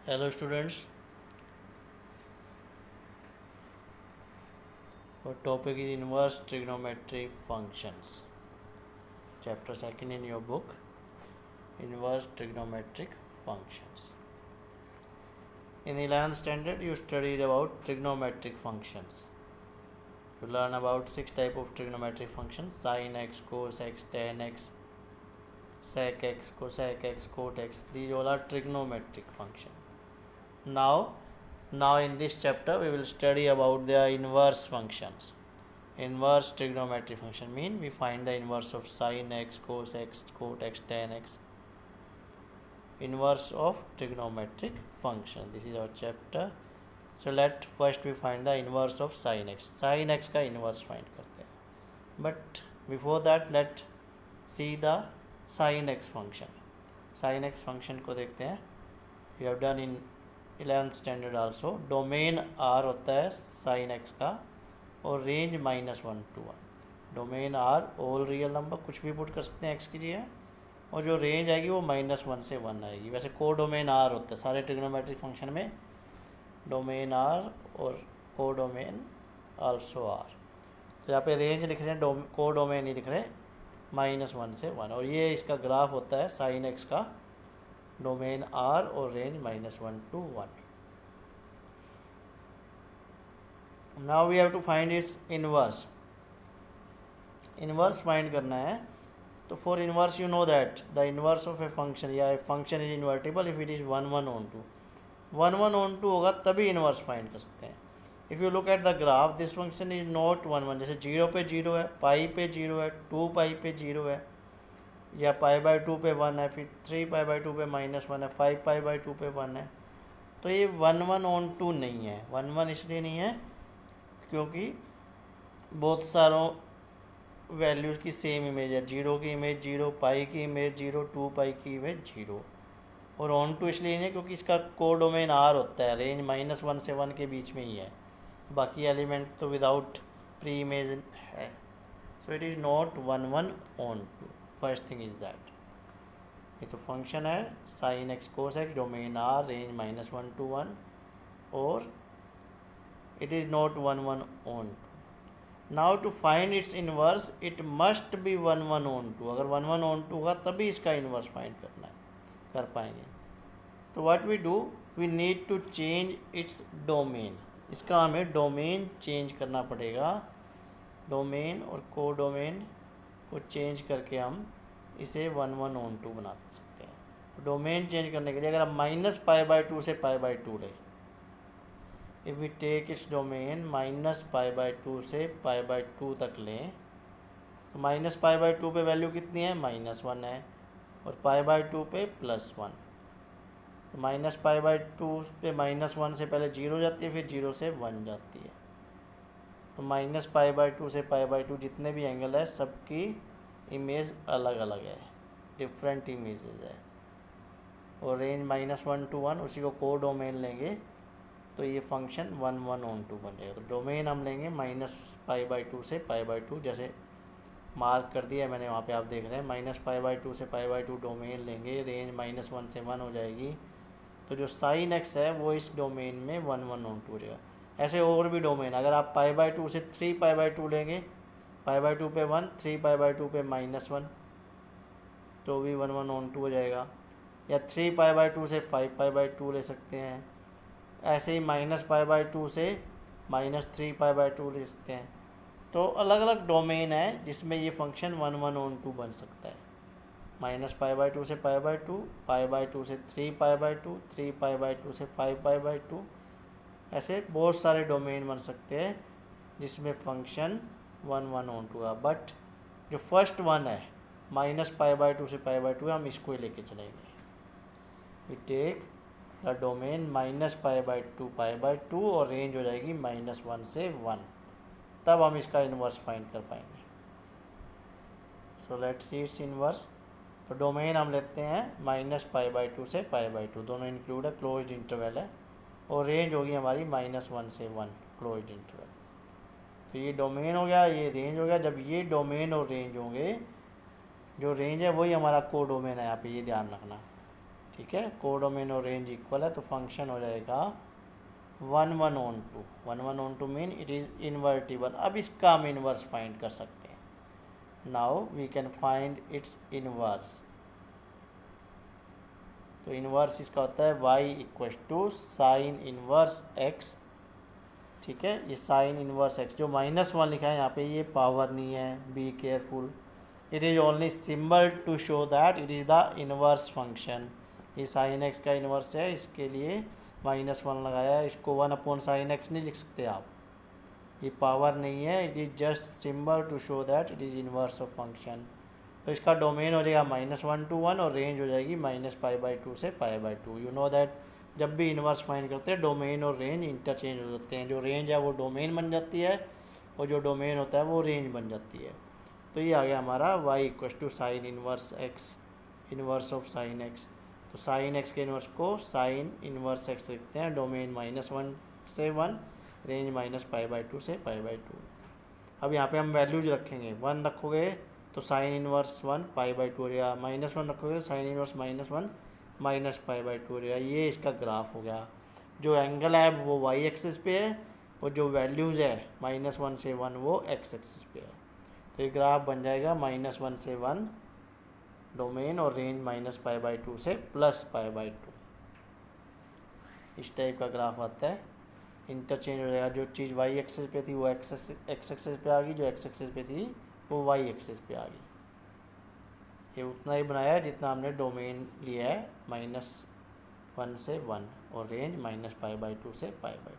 Hello students, our topic is inverse trigonometry functions. Chapter 2 in your book, inverse trigonometric functions. In 11th standard you studied about trigonometric functions. You learn about 6 type of trigonometric functions: sin x, cos x, tan x, sec x, cosec x, cot x. These all are trigonometric functions. Now in this chapter we will study about the inverse functions. Inverse trigonometry function mean we find the inverse of sin x, cos x, cot x, tan x. Inverse of trigonometric function. This is our chapter. So let first we find the inverse of sin x. Sin x का inverse find करते हैं. But before that let see the sin x function. Sin x function को देखते हैं. We have done in 11th standard also. Domain r होता है sin x का और range -1 to 1. Domain r all real number कुछ भी पुट कर सकते हैं x की जगह, और जो रेंज आएगी वो -1 से 1 आएगी. वैसे को डोमेन r होता है सारे ट्रिग्नोमेट्रिक फंक्शन में. डोमेन r और को डोमेन आल्सो r. तो यहाँ पे रेंज लिख रहे हैं, को डोमेन ही लिख रहे हैं -1 से 1. और ये इसका ग्राफ होता है sin x का, डोमेन r और range -1 to 1. Now we have to find its inverse. Inverse find करना है. तो for inverse you know that the inverse of a function या a function is invertible if it is 1 1 on 2. 1 1 on 2 होगा तभी inverse find कर सकते हैं. If you look at the graph this function is not 1 1. जैसे 0 पे 0 है, पाई पे 0 है, 2 पाई पे 0 है, या π/2 पे 1 है, फिर 3π/2 पे -1 है, 5π/2 पे 1 है. तो ये 1 1 on 2 नहीं है. 1 1 इसलिए नहीं है क्योंकि बहुत सारों वैल्यूज़ की सेम इमेज है. 0 की इमेज 0, पाई की इमेज 0, 2 पाई की इमेज 0. और ऑन टू इसलिए नहीं है क्योंकि इसका कोडोमेन r होता है, रेंज -1 से 1 के बीच में ही है. बाकी एलिमेंट तो विदाउट प्री इमेज है. So it is not 1 1 on 2. First thing is that. ये तो फंक्शन है sin x cos x, domain r, range -1 to 1, और it is not 1 1 on 2. Now to find its inverse it must be 1 1 on 2. अगर 1 1 on 2 होगा तभी इसका inverse find करना है, कर पाएंगे. तो what we do, we need to change its domain. इसका हमें डोमेन चेंज करना पड़ेगा. डोमेन और को डोमेन को चेंज करके हम इसे 1 1 on 2 बना सकते हैं. डोमेन चेंज करने के लिए अगर हम -π/2 से π/2 लें, if we take its domain -π/2 से π/2 तक लें, तो -π/2 पे वैल्यू कितनी है, -1 है, और π/2 पे +1. तो -π/2 पे -1 से पहले 0 जाती है, फिर 0 से 1 जाती है. तो -π/2 से π/2 जितने भी एंगल है सबकी इमेज अलग अलग है, डिफरेंट इमेजेस है. और रेंज -1 to 1 उसी को को डोमेन लेंगे तो ये फंक्शन 1 1 on 2 बन जाएगा. तो डोमेन हम लेंगे -π/2 से π/2, जैसे मार्क कर दिया मैंने वहाँ पे, आप देख रहे हैं -π/2 से π/2 डोमेन लेंगे, रेंज -1 से 1 हो जाएगी. तो जो sin x है वो इस डोमेन में 1 1 on 2 हो जाएगा. ऐसे और भी डोमेन, अगर आप π/2 से 3π/2 लेंगे, π/2 पे 1, 3π/2 पे -1, तो भी 1 1 on 2 हो जाएगा. या 3π/2 से 5π/2 ले सकते हैं. ऐसे ही -π/2 से -3π/2 ले सकते हैं. तो अलग अलग डोमेन है जिसमें ये फंक्शन 1 1 on 2 बन सकता है. -π/2 से π/2, π/2 से 3π/2, 3π/2 से 5π/2. ऐसे बहुत सारे डोमेन बन सकते हैं जिसमें फंक्शन 1 1 on 2 है. बट जो फर्स्ट वन है -π/2 से π/2 हम इसको ही लेके चलेंगे. वी टेक द डोमेन -π/2 π/2 और रेंज हो जाएगी -1 से 1. तब हम इसका इन्वर्स फाइंड कर पाएंगे. So let's see it's inverse. तो डोमेन हम लेते हैं -π/2 से π/2, दोनों इंक्लूड है, क्लोज्ड इंटरवल है, और रेंज होगी हमारी -1 से 1, क्लोज्ड इंटरवल. तो ये डोमेन हो गया, ये रेंज हो गया. जब ये डोमेन और रेंज होंगे, जो रेंज है वही हमारा को डोमेन है यहाँ पे, ये ध्यान रखना. ठीक है, कोडोमेन और रेंज इक्वल है, तो फंक्शन हो जाएगा 11 on 2। 11 on 2 mean it is invertible. अब इसका हम इन्वर्स फाइंड कर सकते हैं। Now we can find its inverse. तो इन्वर्स इसका होता है y equal to sine inverse x। ठीक है, ये साइन इन्वर्स x जो -1 लिखा है यहाँ पे, ये पावर नहीं है, be careful. It is only symbol to show that it is the inverse function. ये साइन x का इन्वर्स है, इसके लिए -1 लगाया है। इसको 1/sin x नहीं लिख सकते आप, ये पावर नहीं है, it is just symbol to show that it is inverse of function. तो इसका डोमेन हो जाएगा -1 to 1 और रेंज हो जाएगी -π/2 से π/2। यू नो दैट जब भी इन्वर्स फाइंड करते हैं डोमेन और रेंज इंटरचेंज हो जाते हैं। जो रेंज है वो डोमेन बन जाती है और जो डोमेन होता है वो रेंज बन जाती है। तो ये आ गया हमारा y equal to sine inverse x, inverse of sine x। तो साइन x के इन्वर्स को साइन इन्वर्स x लिखते हैं, डोमेन -1 से 1, रेंज -π/2 से π/2। अब यहाँ पे हम वैल्यूज रखेंगे। 1 रखोगे तो साइन इन्वर्स 1 π/2 हो जाएगा, -1 रखोगे साइन इन्वर्स -1 -π/2 हो जाएगा। ये इसका ग्राफ हो गया। जो एंगल है वो y एक्सिस पे है और जो वैल्यूज़ है -1 से 1 वो x एक्सिस पे है। तो ये ग्राफ बन जाएगा -1 से 1 डोमेन और रेंज -π/2 से +π/2। इस टाइप का ग्राफ आता है, इंटरचेंज हो जाएगा। जो चीज़ y एक्सिस पे थी वो x एक्सिस पे आ गई, जो x एक्सिस पे थी वो y एक्सिस पे आ गई। ये उतना ही बनाया है जितना हमने डोमेन लिया है -1 से 1 और रेंज -π/2 से π/2।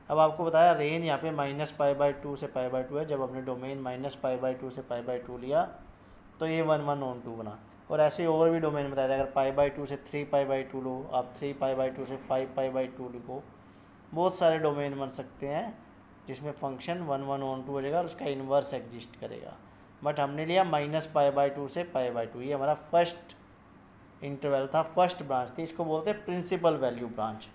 अब आपको बताया रेंज यहाँ पे -π/2 से π/2 है। जब हमने डोमेन -π/2 से π/2 लिया तो ये 11 on 2 बना। और ऐसे और भी डोमेन बताया था, अगर π/2 से 3π/2 लो, आप 3π/2 से 5π/2 लिखो, बहुत सारे डोमेन बन सकते हैं जिसमें फंक्शन 11 on 2 हो जाएगा और उसका इन्वर्स एग्जिस्ट करेगा। बट हमने लिया -π/2 से π/2। ये हमारा फर्स्ट इंटरवल था, फर्स्ट ब्रांच थी, इसको बोलते हैं प्रिंसिपल वैल्यू ब्रांच।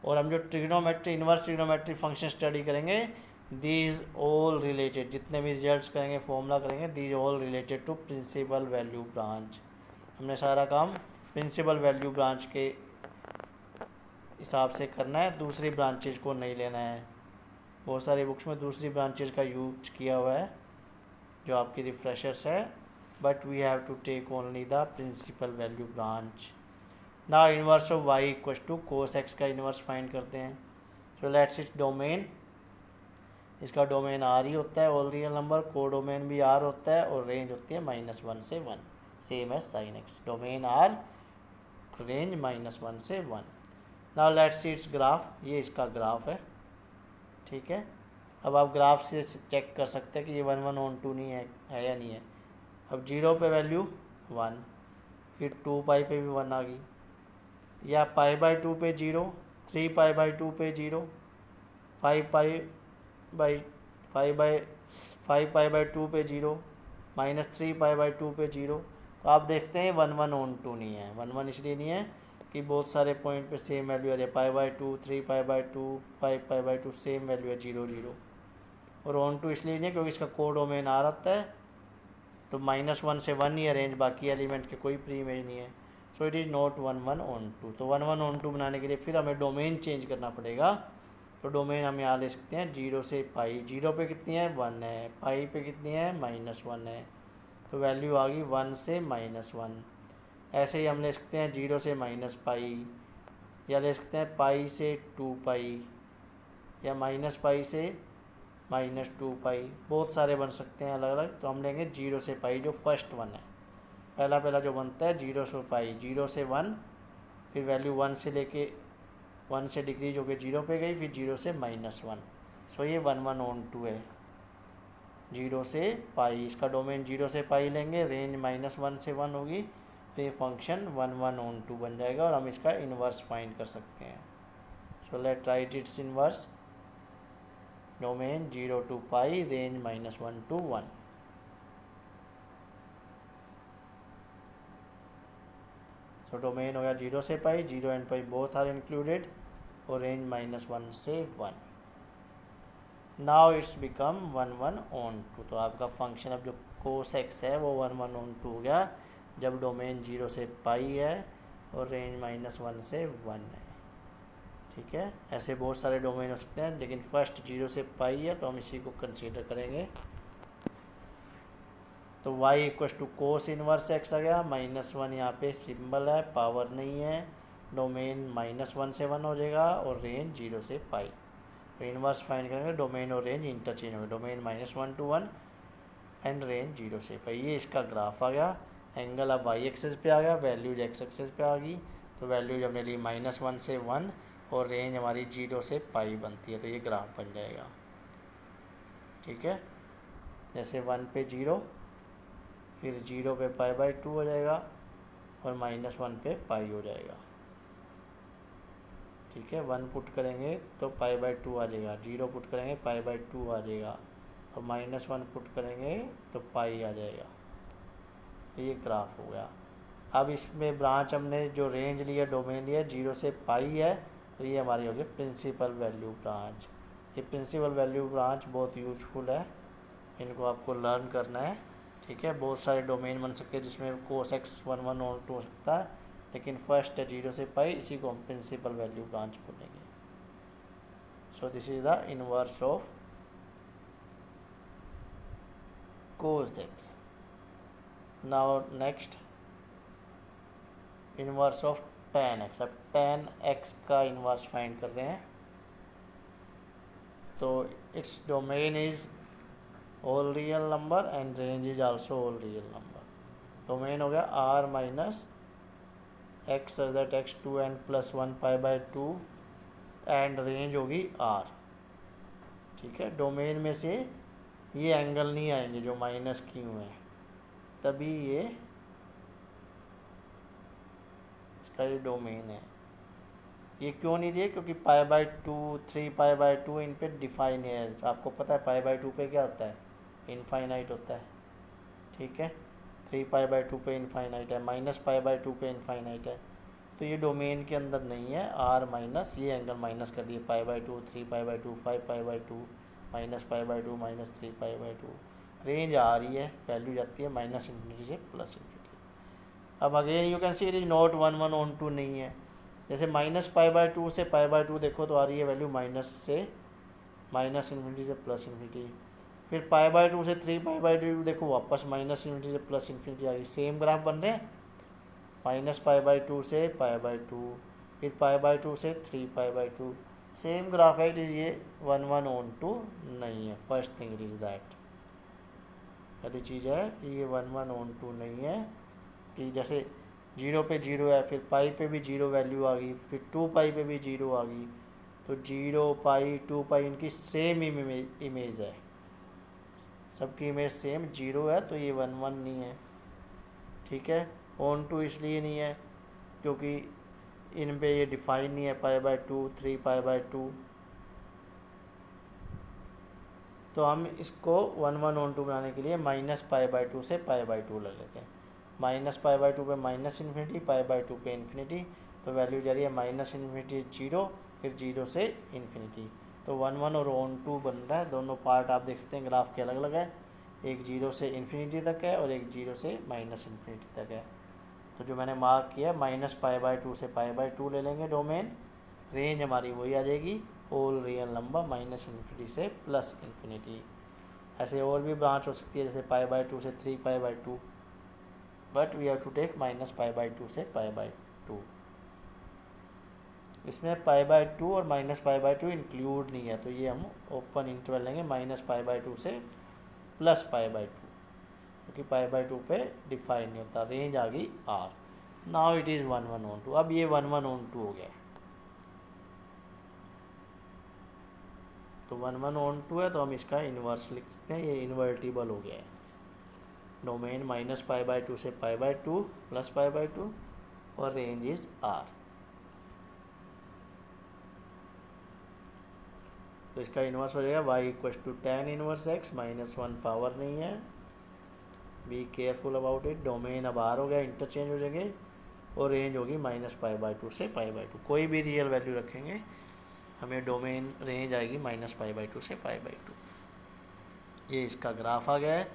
और हम जो trigonometry, inverse trigonometry function study करेंगे, दीज ऑल रिलेटेड, जितने भी रिजल्ट्स करेंगे, फॉर्मूला करेंगे, these all related to principal value branch. हमने सारा काम प्रिंसिपल वैल्यू ब्रांच के हिसाब से करना है, दूसरी ब्रांचेज को नहीं लेना है। बहुत सारी बुक्स में दूसरी ब्रांचेज का यूज किया हुआ है जो आपकी रिफ्रेशर्स है, but we have to take only the principal value branch. ना inverse of y equal to cos x का इन्वर्स फाइंड करते हैं। सो लेट्स इट डोमेन, इसका डोमेन r ही होता है, all real number, codomain भी r होता है और रेंज होती है -1 से 1, same as sine x। Domain r, range -1 से 1। Now let's see its graph, ये इसका ग्राफ है। ठीक है, अब आप ग्राफ से चेक कर सकते हैं कि ये 11 on 2 नहीं है या नहीं है। अब 0 पे वैल्यू 1, फिर 2π पे भी 1 आ गई, या π/2 पे 0, 3π/2 पे 0, 5π/2 पे 0, -3π/2 पे 0। तो आप देखते हैं 11 on 2 नहीं है। 11 इसलिए नहीं है कि बहुत सारे पॉइंट पे सेम वैल्यू है, π/2, 3π/2, 5π/2 सेम वैल्यू है 0 0। और on 2 इसलिए नहीं है क्योंकि इसका को डोमेन आ रहता है, तो -1 से 1 ही है रेंज, बाकी एलिमेंट के कोई प्री इमेज नहीं है। So it is not 11 on 2। तो 11 on 2 बनाने के लिए फिर हमें डोमेन चेंज करना पड़ेगा। तो डोमेन हम यहाँ ले सकते हैं 0 से π। 0 पे कितनी है 1 है, π पे कितनी है -1 है, तो वैल्यू आ गई 1 से -1। ऐसे ही हम ले सकते हैं 0 से -π, या ले सकते हैं π से 2π, या -π से -2π, बहुत सारे बन सकते हैं अलग अलग। तो हम लेंगे 0 से π जो फर्स्ट वन है, पहला जो बनता है 0 से π, 0 से 1, फिर वैल्यू 1 से लेके 1 से डिक्रीज होकर 0 पे गई, फिर 0 से -1। सो ये 11 on 2 है, 0 से π। इसका डोमेन 0 से π लेंगे, रेंज -1 से 1 होगी, तो ये फंक्शन 11 on 2 बन जाएगा और हम इसका इन्वर्स फाइंड कर सकते हैं। So let write its inverse, domain 0 to π, range -1 to 1। So domain हो गया 0 से π, 0 and π बोथ आर इंक्लूडेड, और रेंज -1 से 1। Now it's become 11 on 2। तो आपका फंक्शन अब जो cos x है वो 11 on 2 हो गया जब डोमेन 0 से π है और रेंज -1 से 1 है। ठीक है, ऐसे बहुत सारे डोमेन हो सकते हैं, लेकिन फर्स्ट 0 से पाई है तो हम इसी को कंसीडर करेंगे। तो y equals to cos inverse x आ गया, -1 यहाँ पे सिंबल है, पावर नहीं है, डोमेन -1 से 1 हो जाएगा और रेंज 0 से पाई। तो इनवर्स फाइंड करेंगे, डोमेन और रेंज इंटरचेंज होंगे, डोमेन -1 to 1 एंड रेंज 0 से पाई। ये इसका ग्राफ आ गया। एंगल अब y एक्सेस पे आ गया, वैल्यूज x एक्सेस पे आ गई। तो वैल्यूज हमने ली -1 से 1 और रेंज हमारी 0 से पाई बनती है, तो ये ग्राफ बन जाएगा। ठीक है, जैसे 1 पे 0, फिर 0 पे π/2 हो जाएगा और -1 पे पाई हो जाएगा। ठीक है, 1 पुट करेंगे तो π/2 आ जाएगा, 0 पुट करेंगे π/2 आ जाएगा और -1 पुट करेंगे तो पाई आ जाएगा। ये ग्राफ हो गया। अब इसमें ब्रांच हमने जो रेंज लिया, डोमेन लिया, 0 से पाई है, तो ये हमारी होगी प्रिंसिपल वैल्यू ब्रांच। ये प्रिंसिपल वैल्यू ब्रांच बहुत यूजफुल है, इनको आपको लर्न करना है। ठीक है, बहुत सारे डोमेन बन सकते हैं जिसमें कोस x 1 1 और 2 हो सकता है, लेकिन फर्स्ट है 0 से पाई, इसी को हम प्रिंसिपल वैल्यू ब्रांच बोलेंगे। So this is the inverse of cos x। Now next inverse of tan x। अब tan x का इनवर्स फाइंड कर रहे हैं, तो it's domain is whole real number and range is also whole real number. Domain हो गया r minus x that x2n + 1 π/2 and range होगी r। ठीक है, डोमेन में से ये एंगल नहीं आएंगे जो -q है, तभी ये इसका ये डोमेन है। ये क्यों नहीं दिए, क्योंकि π/2 3 π/2 इन पे डिफाइन है। आपको पता है π/2 पे क्या होता है, इनफाइनाइट होता है। ठीक है, 3 π/2 पे इनफाइनाइट है, -π/2 पे इनफाइनाइट है, तो ये डोमेन के अंदर नहीं है। r माइनस ये एंगल माइनस कर दिए, π/2 3 π/2 5 π/2 -π/2 -3 π/2। रेंज आ रही है, वैल्यू जाती है -∞ से +∞। अब again you can see it is not 1 1 on 2 नहीं है। जैसे -π/2 से π/2 देखो तो आ रही है वैल्यू -∞ से +∞। फिर π/2 से 3 π/2 देखो वापस -∞ से +∞ आ गई। सेम ग्राफ बन रहे हैं, -π/2 से π/2, फिर π/2 से 3 π/2, सेम ग्राफ है। ये 1 1 ऑन 2 नहीं है। First thing it is that, पहली चीज़ है कि ये 1 1 ऑन 2 नहीं है, कि जैसे 0 पे 0 है, फिर पाई पे भी 0 वैल्यू आ गई, फिर 2 पाई पे भी 0 आ गई, तो 0 पाई 2 पाई इनकी सेम इमेज है, सबकी इमेज सेम 0 है, तो ये 1 1 नहीं है। ठीक है, ऑन 2 इसलिए नहीं है क्योंकि इन पे ये डिफाइन नहीं है, π/2 3 π/2, तो हम इसको 1 1 ऑन 2 बनाने के लिए -π/2 से π/2 ले लेते हैं। -π/2 पे -∞, π/2 पे इन्फिनिटी, तो वैल्यू जा रही है -∞ 0, फिर 0 से इन्फिनिटी। तो 1 1 और ऑन 2 बन रहा है। दोनों पार्ट आप देख सकते हैं ग्राफ के अलग अलग है, एक 0 से इन्फिनिटी तक है और एक 0 से -∞ तक है। तो जो मैंने मार्क किया -π/2 से π/2 ले लेंगे डोमेन, रेंज हमारी वही आ जाएगी, होल रियल नंबर -∞ से +∞। ऐसे और भी ब्रांच हो सकती है, जैसे π/2 से 3 π/2, but we have to take -π/2 से π/2। इसमें π/2 और -π/2 इंक्लूड नहीं है, तो ये हम ओपन इंटरवल लेंगे -π/2 से +π/2, क्योंकि π/2 पे डिफाइन नहीं होता। रेंज आ गई r। Now it is 1 1 on 2। अब ये 1 1 ऑन 2 हो गया, तो 1 1 ऑन 2 है, तो हम इसका इन्वर्स लिख सकते हैं, ये इन्वर्टिबल हो गया है। डोमेन -π/2 से π/2 +π/2 और रेंज इज r। तो इसका इन्वर्स हो जाएगा y = tan inverse x -1, power नहीं है, be careful about it. Domain अब r हो गया, इंटरचेंज हो जाएंगे, और रेंज होगी -π/2 से π/2। कोई भी रियल वैल्यू रखेंगे हमें डोमेन रेंज आएगी -π/2 से π/2। ये इसका ग्राफ आ गया है,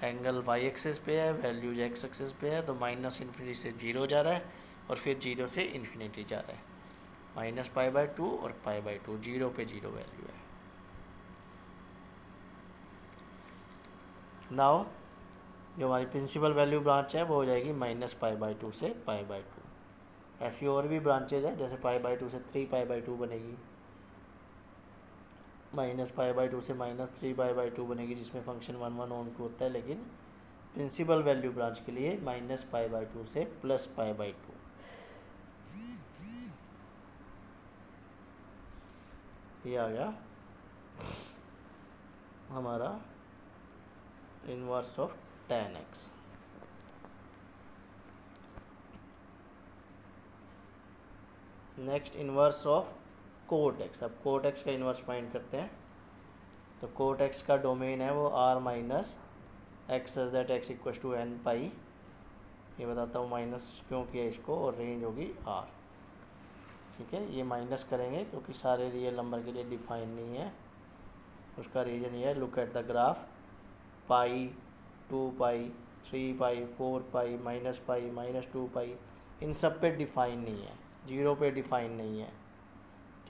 एंगल y एक्सिस पे है, वैल्यूज x एक्सिस पे है, तो -∞ से 0 जा रहा है, और फिर 0 से इन्फिनिटी जा रहा है, -π/2 और π/2, 0 पे 0 वैल्यू है। नाउ जो हमारी प्रिंसिपल वैल्यू ब्रांच है वो हो जाएगी -π/2 से π/2। ऐसी और भी ब्रांचेज है, जैसे π/2 से 3π/2 बनेगी, -π/2 से -3π/2 बनेगी, जिसमें फंक्शन 1 1 ऑन 2 होता है। लेकिन प्रिंसिपल वैल्यू ब्रांच के लिए -π/2 से +π/2। ये आ गया हमारा inverse of tan x। Next inverse of cot x। अब कोट x का इनवर्स फाइंड करते हैं। तो कोट x का डोमेन है वो r minus x that x equal to n pi. ये बताता हूँ माइनस क्यों किया इसको, और रेंज होगी r। ठीक है, ये माइनस करेंगे क्योंकि सारे रियल नंबर के लिए डिफाइन नहीं है। उसका रीज़न ये है, लुक एट द ग्राफ, पाई, 2 पाई, 3 पाई, 4 पाई, -π, -2 पाई, इन सब पे डिफाइन नहीं है, 0 पे डिफाइन नहीं है।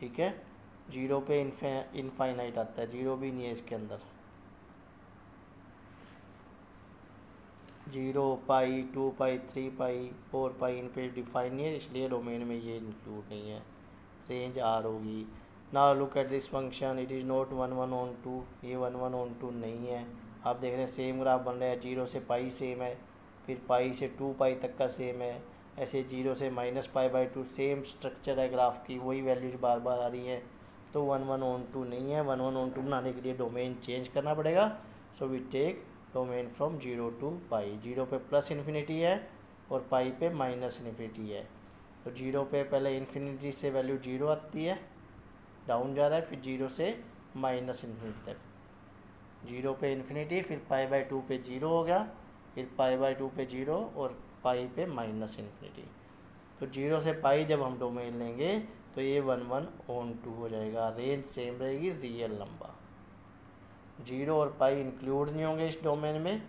ठीक है, 0 पे इनफाइनाइट आता है, 0 भी नहीं है इसके अंदर। 0 पाई, 2 पाई, 3 पाई, 4 पाई, इन पे डिफाइन नहीं है, इसलिए डोमेन में ये इंक्लूड नहीं है। रेंज r होगी। Now look at this function, it is not 1 1 on 2, ये 1 1 ऑन 2 नहीं है। आप देख रहे हैं सेम ग्राफ बन रहा है, 0 से पाई सेम है, फिर पाई से 2 पाई तक का सेम है, ऐसे 0 से -π/2 सेम स्ट्रक्चर है ग्राफ की, वही वैल्यूज बार बार आ रही हैं। तो 1 1 ऑन 2 नहीं है। 1 1 ऑन 2 बनाने के लिए डोमेन चेंज करना पड़ेगा। So we take domain from 0 to pi. 0 पे +∞ है और पाई पे -∞ है। तो 0 पे पहले इन्फिनिटी से वैल्यू 0 आती है, डाउन जा रहा है, फिर 0 से -∞ तक। 0 पे इन्फिनिटी, फिर π/2 पे 0 हो गया, फिर π/2 पे 0 और पाई पे -∞। तो 0 से पाई जब हम डोमेन लेंगे तो ये 1 1 ऑन 2 हो जाएगा। रेंज सेम रहेगी, रियल नंबर। 0 और पाई इंक्लूड नहीं होंगे इस डोमेन में,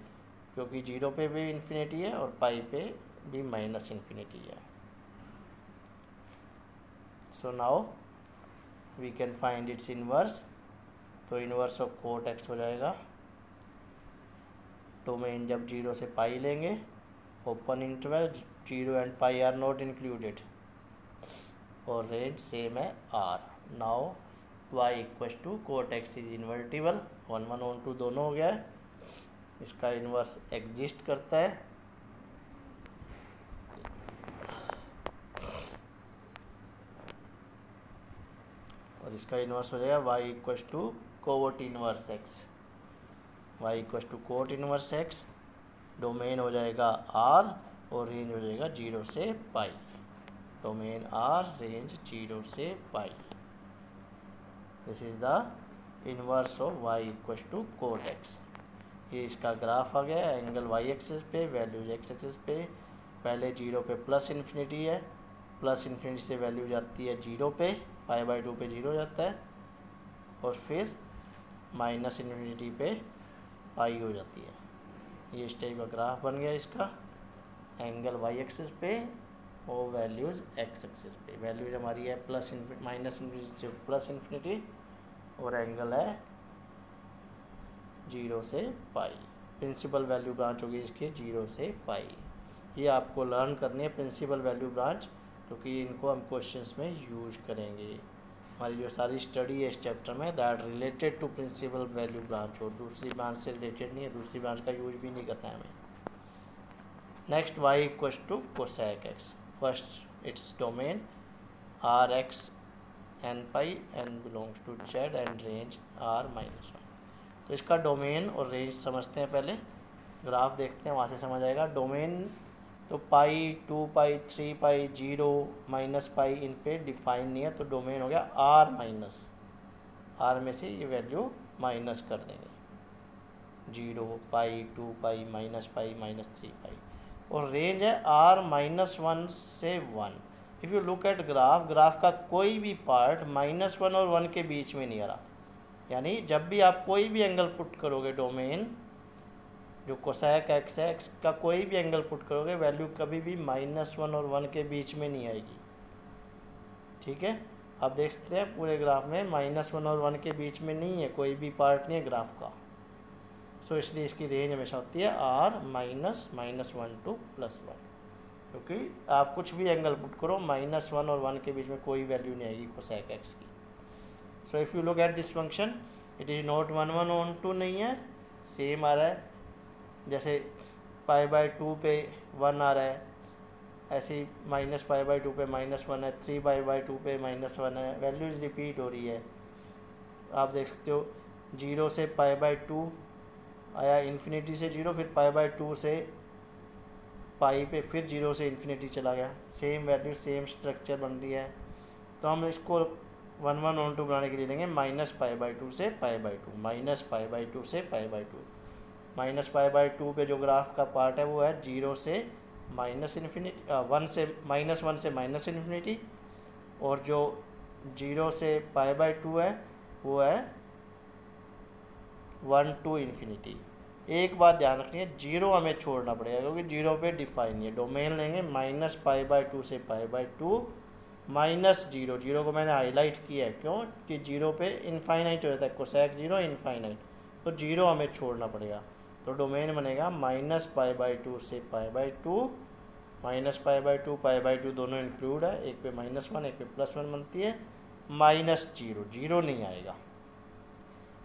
क्योंकि 0 पे भी इन्फिनिटी है और पाई पे भी -∞ है। So now we can find its inverse. तो इनवर्स ऑफ कोट x हो जाएगा, डोमेन जब 0 से पाई लेंगे, open interval, 0 and pi are not included, और रेंज सेम है r। Now y equal to cot x is invertible, 1 1 on 2 दोनों हो गया है। इसका इन्वर्स एग्जिस्ट करता है। और इसका इन्वर्स हो जाएगा y equal to cot inverse x। y equal to cot inverse x, domain हो जाएगा r और रेंज हो जाएगा 0 से पाई। डोमेन r, रेंज 0 से pi. This is the inverse of y equal to cot x। ये इसका ग्राफ आ गया, एंगल y एक्सिस पे, वैल्यूज x एक्सिस पे। पहले 0 पे +∞ है, +∞ से वैल्यू जाती है 0 पे, π/2 पे 0 जाता है, और फिर -∞ पे पाई हो जाती है। ये इस टाइप का ग्राफ बन गया इसका, एंगल y एक्सिस पे और वैल्यूज़ x एक्सिस पे। वैल्यूज हमारी है -∞ से +∞, और एंगल है 0 से पाई। प्रिंसिपल वैल्यू ब्रांच होगी इसकी 0 से पाई। ये आपको लर्न करनी है प्रिंसिपल वैल्यू ब्रांच, क्योंकि इनको हम क्वेश्चंस में यूज करेंगे। हमारी जो सारी स्टडी है इस चैप्टर में, that related to principal value branch, और दूसरी ब्रांच से रिलेटेड नहीं है, दूसरी ब्रांच का यूज भी नहीं करना है हमें। Next y equal to cosec x। First its domain r(x) n पाई, n belongs to z and range r-1। तो इसका डोमेन और रेंज समझते हैं। पहले ग्राफ देखते हैं, वहाँ से समझ आएगा। डोमेन तो पाई, 2 पाई, 3 पाई, 0, -π इन पे डिफाइन नहीं है, तो डोमेन हो गया r-। r में से ये वैल्यू माइनस कर देंगे, 0 पाई, 2 पाई, -π, -3 पाई। और रेंज है r-1 से 1। If you look at graph का कोई भी पार्ट -1 और 1 के बीच में नहीं आ रहा। यानी जब भी आप कोई भी एंगल पुट करोगे डोमेन जो कोसेक एक्स है, एक्स का कोई भी एंगल पुट करोगे वैल्यू कभी भी -1 और 1 के बीच में नहीं आएगी। ठीक है, आप देख सकते हैं पूरे ग्राफ में -1 और 1 के बीच में नहीं है, कोई भी पार्ट नहीं है ग्राफ का। सो इसलिए इसकी रेंज हमेशा होती है R -(-1) to +1, क्योंकि आप कुछ भी एंगल पुट करो -1 और 1 के बीच में कोई वैल्यू नहीं आएगी कोसेक एक्स की। So if you look at this function it is not 1/(1) नहीं है, सेम आ रहा है, जैसे π/2 पे 1 आ रहा है, ऐसे ही -π/2 पे -1 है, 3π/2 पे -1 है, वैल्यूज रिपीट हो रही है। आप देख सकते हो 0 से π/2 आया, इन्फिनिटी से 0, फिर π/2 से पाई पे फिर 0 से इन्फिनिटी चला गया, सेम वैल्यू सेम स्ट्रक्चर बन रही है। तो हम इसको 1/(1) बनाने के लिए लेंगे -π/2 से π/2, -π/2 से π/2। -π/2 पे जो ग्राफ का पार्ट है वो है 0 से -1 से -इन्फिनिटी, और जो 0 से π/2 है वो है 1 to इन्फिनिटी। एक बात ध्यान रखनी है, 0 हमें छोड़ना पड़ेगा क्योंकि 0 पे डिफाइन नहीं है। डोमेन लेंगे -π/2 से π/2 -0, 0 को मैंने हाईलाइट किया है क्यों कि 0 पे इनफाइनाइट हो जाता है, कोसेक 0 इनफाइनाइट, तो 0 हमें छोड़ना पड़ेगा। तो डोमेन बनेगा -π/2 से π/2, -π/2 π/2 दोनों इंक्लूड है, एक पे -1 एक पे +1 बनती है, -0, 0 नहीं आएगा,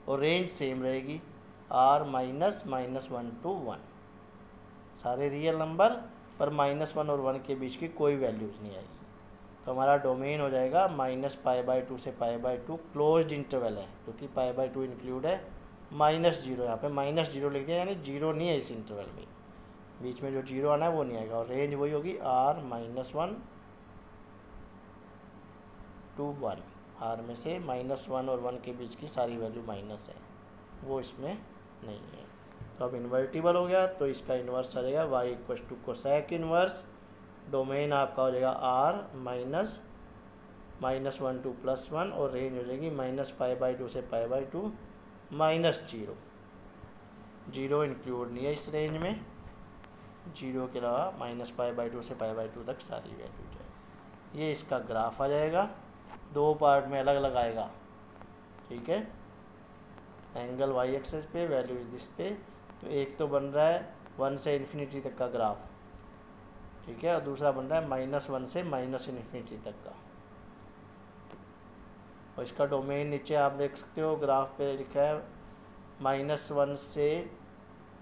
और रेंज सेम रहेगी R -(-1 to 1), सारे रियल नंबर पर -1 और 1 के बीच की कोई वैल्यूज़ नहीं आएगी। तो हमारा डोमेन हो जाएगा -π/2 से π/2, क्लोज्ड इंटरवल है क्योंकि π/2 इंक्लूड है, -0 यहाँ पे -0 लिख दिया, यानी 0 नहीं है इस इंटरवल में, बीच में जो 0 आना है वो नहीं आएगा, और रेंज वही होगी R -1 to 1। R में से -1 और 1 के बीच की सारी वैल्यू माइनस है, वो इसमें नहीं है। तो अब इन्वर्टिबल हो गया, तो इसका इन्वर्स आ जाएगा y = कोसेक इन्वर्स, डोमेन आपका हो जाएगा R -(-1 to +1), और रेंज हो जाएगी -π/2 से π/2 -0, 0 इंक्लूड नहीं है इस रेंज में, 0 के अलावा -π/2 से π/2 तक सारी वैल्यू है। ये इसका ग्राफ आ जाएगा, दो पार्ट में अलग अलग आएगा। ठीक है, एंगल वाई एक्सेस पे, वैल्यू इज दिस पे, तो एक तो बन रहा है 1 से इन्फिनिटी तक का ग्राफ, ठीक है, और दूसरा बन रहा है -1 से -इन्फिनिटी तक का, और इसका डोमेन नीचे आप देख सकते हो ग्राफ पे लिखा है -1 से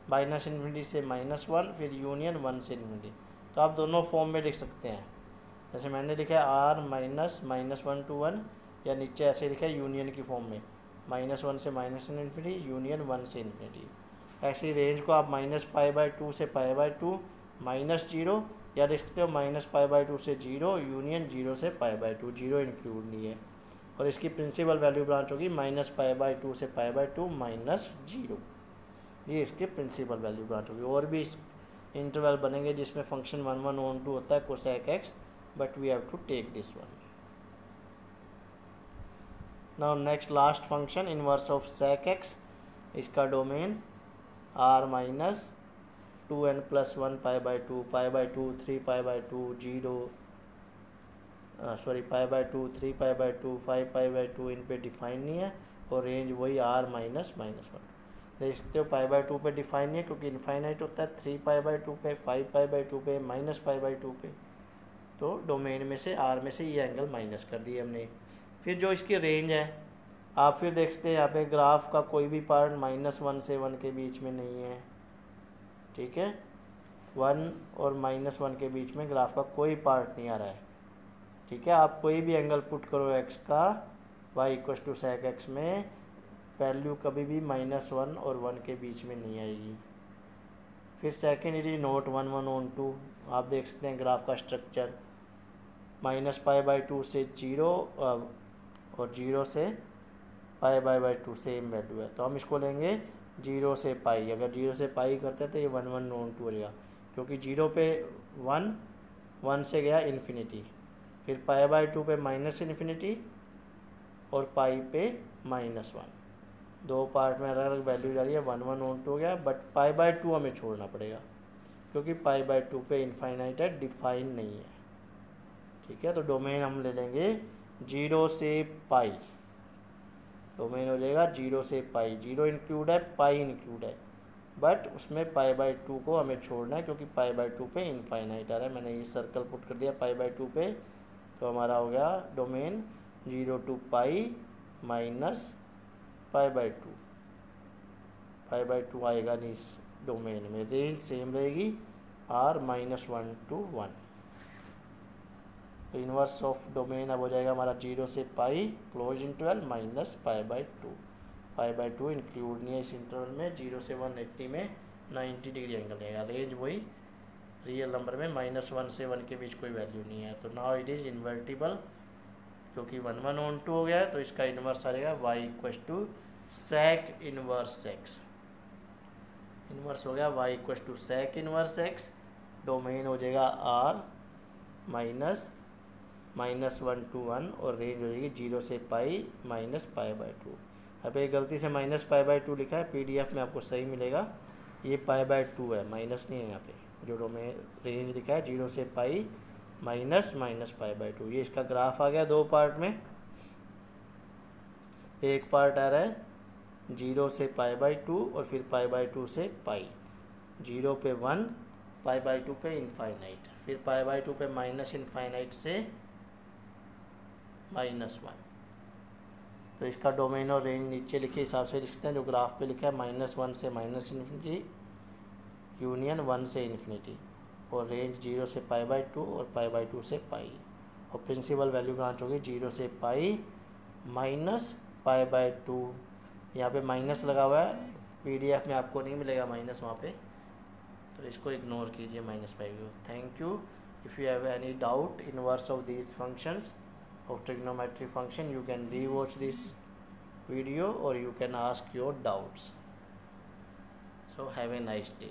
-इन्फिनिटी से -1, फिर यूनियन 1 से इन्फिनिटी। तो आप दोनों फॉर्म में लिख सकते हैं, जैसे मैंने लिखा है R -(-1 to 1), या नीचे ऐसे लिखा है यूनियन की फॉर्म में -1 से -इन्फिनिटी, यूनियन 1 से इन्फिनिटी। ऐसी रेंज को आप -π/2 से π/2 -0, या लिख सकते हो -π/2 से 0, यूनियन 0 से π/2, 0 इंक्लूड नहीं है, और इसकी प्रिंसिपल वैल्यू ब्रांच होगी -π/2 से π/2 -0, ये इसके प्रिंसिपल वैल्यू ब्रांच होगी। और भी इस इंटरवल बनेंगे जिसमें फंक्शन 1/(1) होता है cosec x, but we have to take this one. Now next last function inverse of sec x, इसका डोमेन R -2n + 1 π/2 π/2 3π/2 0 π/2 3π/2 5π/2 इन पे डिफाइन नहीं है, और रेंज वही R -(-1). देख सकते हो π/2 पे डिफाइन नहीं है क्योंकि इनफाइनाइट होता है, 3π/2 पे, 5π/2 पे, -π/2 पे, तो डोमेन में से R में से ये एंगल माइनस कर दिए हमने। फिर जो इसकी रेंज है, आप फिर देख सकते हैं यहाँ पे ग्राफ का कोई भी पार्ट -1 से 1 के बीच में नहीं है। ठीक है, 1 और -1 के बीच में ग्राफ का कोई पार्ट नहीं आ रहा है। ठीक है, आप कोई भी एंगल पुट करो x का y = sec x में, वैल्यू कभी भी -1 और 1 के बीच में नहीं आएगी। फिर सेकेंड इट इज नॉट 1/(1) आप देख सकते हैं ग्राफ का स्ट्रक्चर, -π/2 से 0 और 0 से π/2 सेम वैल्यू है, तो हम इसको लेंगे 0 से पाई। अगर 0 से पाई करते हैं तो ये 1/(1) हो जाएगा, क्योंकि 0 पे 1, 1 से गया इन्फिनिटी, फिर π/2 पे -इन्फिनिटी, और पाई पे -1, दो पार्ट में अलग अलग वैल्यू जा रही है, 1 1 ऑन टू हो गया, बट पाई बाय 2 हमें छोड़ना पड़ेगा क्योंकि पाई बाय 2 पे इनफाइनाइट है, डिफाइन नहीं है। ठीक है, तो डोमेन हम ले लेंगे 0 से पाई, डोमेन हो जाएगा 0 से पाई, 0 इंक्लूड है, पाई इंक्लूड है, बट उसमें पाई बाय 2 को हमें छोड़ना है क्योंकि पाई बाय 2 पे इनफाइनाइट आ रहा है। मैंने ये सर्कल पुट कर दिया पाई बाय 2 पे, तो हमारा हो गया domain 0 to pi minus pi by 2, pi by 2 आएगा नहीं इस डोमेन में, रेंज सेम रहेगी r -1 to 1। तो इन्वर्स ऑफ डोमेन अब हो जाएगा हमारा 0 से pi close interval minus pi by 2, pi by 2 include नहीं है इस इंटरवल में। 0 से 180 में 90 डिग्री एंगल रहेगा, रेंज वही रियल नंबर में -1 से 1 के बीच कोई वैल्यू नहीं है। तो नाउ इट इज़ इन्वर्टिबल क्योंकि 1 1 ऑन 2 हो गया है, तो इसका इन्वर्स आ जाएगा y equals to sec inverse x, inverse हो गया y equals to sec inverse x, domain हो जाएगा r -1 to 1 और रेंज हो जाएगी 0 से पाई माइनस पाई बाय 2। अब ये गलती से माइनस पाई बाय 2 लिखा है, पीडीएफ में आपको सही मिलेगा, ये पाई बाय 2 है, माइनस नहीं है यहाँ पे, जो डोमेन रेंज लिखा है 0 से पाई माइनस पाई बाय 2। ये इसका ग्राफ आ गया दो पार्ट में, एक पार्ट आ रहा है 0 से पाई बाय 2 और फिर पाई बाय 2 से पाई, 0 पे 1, पाई बाय 2 पे इनफाइनाइट, फिर पाई बाय 2 पे माइनस इनफाइनाइट से -1। तो इसका डोमेन और रेंज नीचे लिखे हिसाब से लिखते हैं जो ग्राफ पे लिखा है, -1 से -इन्फिनिटी यूनियन 1 से इन्फिनिटी, और रेंज 0 से पाई बाय 2 और पाई बाय 2 से पाई, और प्रिंसिपल वैल्यू ब्रांच होगी 0 से पाई माइनस पाई बाय 2। यहाँ पे माइनस लगा हुआ है, पीडीएफ में आपको नहीं मिलेगा माइनस वहाँ पे, तो इसको इग्नोर कीजिए -5। Thank you. If you have any doubt inverse of these functions of trigonometry function, you can rewatch this video or you can ask your doubts. So have a nice day.